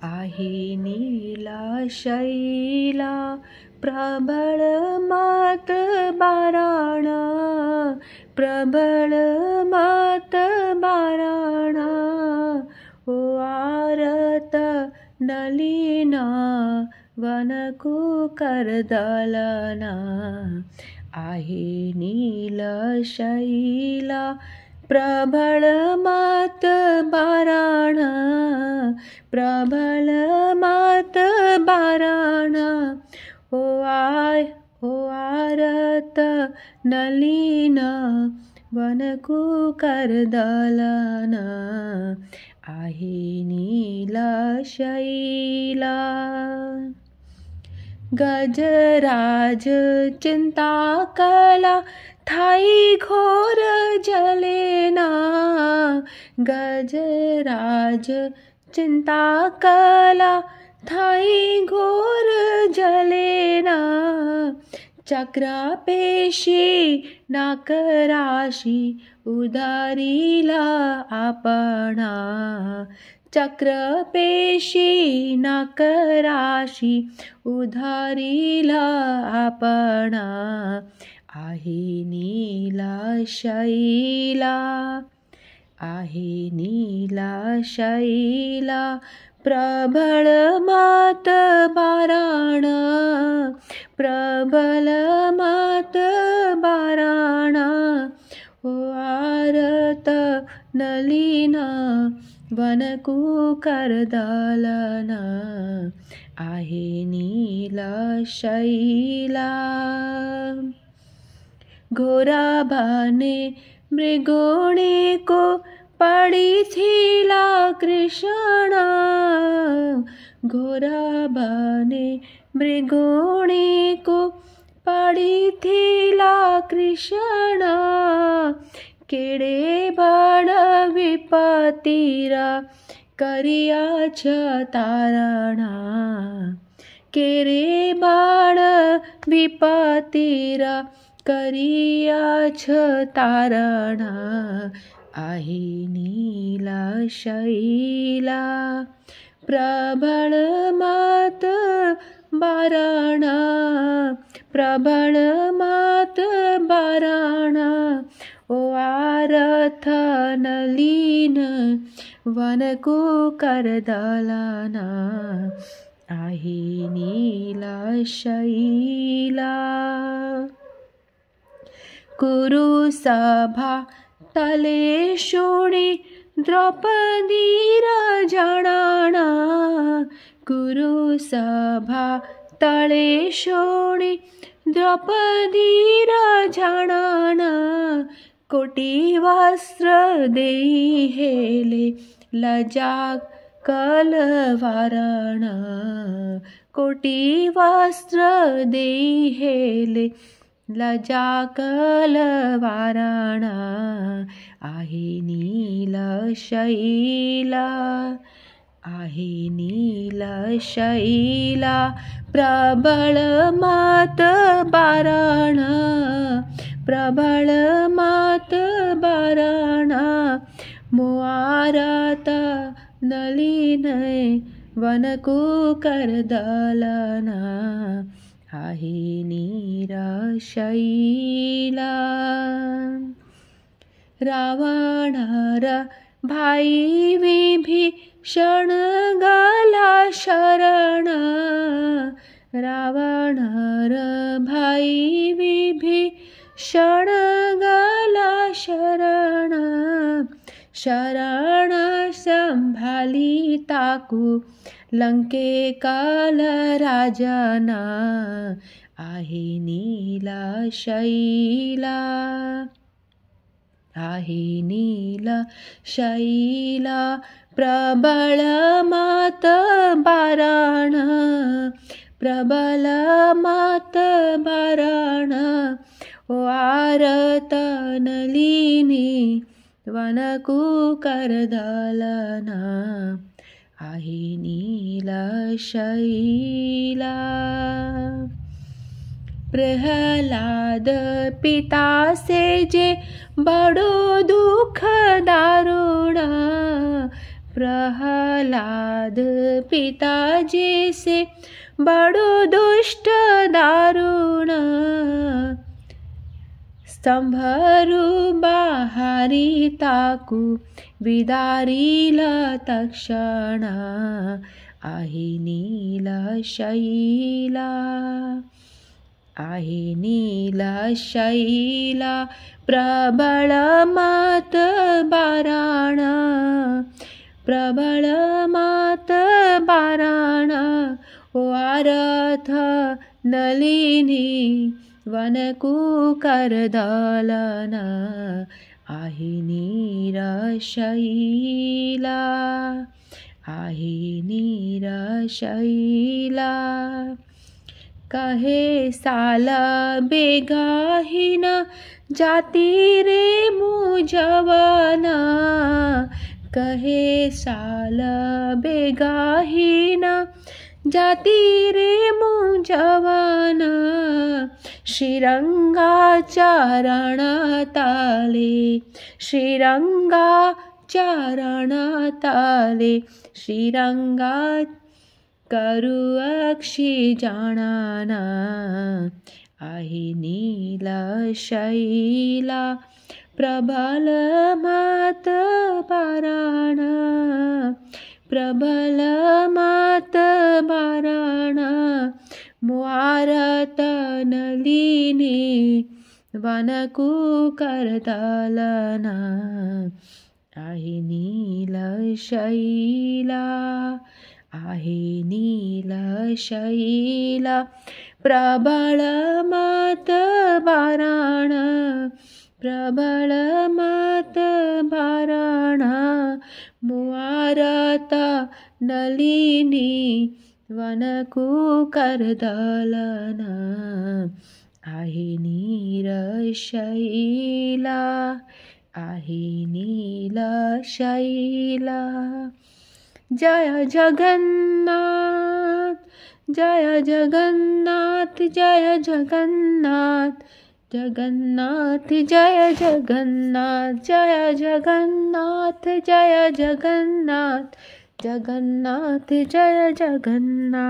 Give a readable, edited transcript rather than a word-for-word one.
आहे नीला शैला प्रबळ मात बाराणा, प्रबळ मात बाराणा। ओ आरत नलिना वनकू करदलना, आहे नील शैला प्रबळ मात बाराणा, प्रबळ मात बाराणा। ओ आरत नलिन वनकू करदलना, आहे नील शैला। गजराज चिंता कला थाई घोर जलेना, गजराज चिंता कला थाई घोर जलेना। चक्रापेशी नाकराशी उदारीला आपणा, चक्रपेशी नाकराशी उधारीला आपणा, आहे नीला शैला, आहे नीला शैला प्रबळ मात बाराणा, प्रबळ मात बाराणा। ओ आरत नलिना वनकू करदलना, आहे नीला शैला। घोरा बाने मृगोणी को पड़ी थीला कृष्णा, घोरा बाने मृगोणी को पड़ी थीला कृष्णा। केड़े बाण विपतीरा करिया छ तारणा, केरे बाण विपतीरा करिया छ तारणा, आहे नीला शैला प्रबळ मात बाराणा, प्रबळ मात बाराणा। ओ आरत नलिन वनकू करदलना, आहे नीला शैला। कुरु सभा तले शोणी द्रौपदी राजणाना, कुरु सभा तले शोणी द्रौपदी राजणाना। कोटी वस्त्र देई हेले लजा कलवारणा, कोटी वस्त्र देई हेले लजा कलवारणा, आहे नील शैला, आहे नील शैला प्रबळ मात बाराणा, प्रबळ मात बाराणा। मो आरत नलिन वनकू करदलना, आहे नीला शैला। रावणार भाई विभीषण गला शरणा, रावणार भाई विभीषण गला शरणा। शरण संभाली ताकू लंके काल राजना, आहे नीला शैला, आहे नीला शैला प्रबळ मात बाराणा, प्रबळ मात बाराणा। ओ आरत नलिनी वनकू करदलना, आहे नीला शैला। प्रहलाद पिता से जे बड़ो दुख दारुणा, प्रहलाद पिता जैसे बड़ो दुष्ट दारुण स्तंभरु बाहारी ताकू विदारिल तक्षण आहे नीलशैला आहे नीलशैला प्रबळ मात बाराण प्रबळ मात बाराण वारथ नलिनी वनकुकरदलन आहे नीलशैला आहे नीलशैला कहे साल बेगाहीन जाती रे मुजवन कहे साल बेगाहीन जाती रे मुजवन श्रीरंगा चरण ताले श्रीरंगा चरण ताले श्रीरंगा करु अक्षी जानाना आहे नीलशैला प्रबल मात बाराण प्रबल मात बाराण मुआरत नलिनी वनकुकरदलन आहे नीलशैला आहे नीलशैला प्रबळ मात बाराण प्रबळ मात बाराण मुआरत नलिनी वनकुकरदलन आहे नीलशैला आहे नीलशैला जय जगन्नाथ जय जगन्नाथ जय जगन्नाथ जगन्नाथ जय जगन्नाथ जय जगन्नाथ जय जगन्नाथ जगन्नाथ जय जगन्नाथ।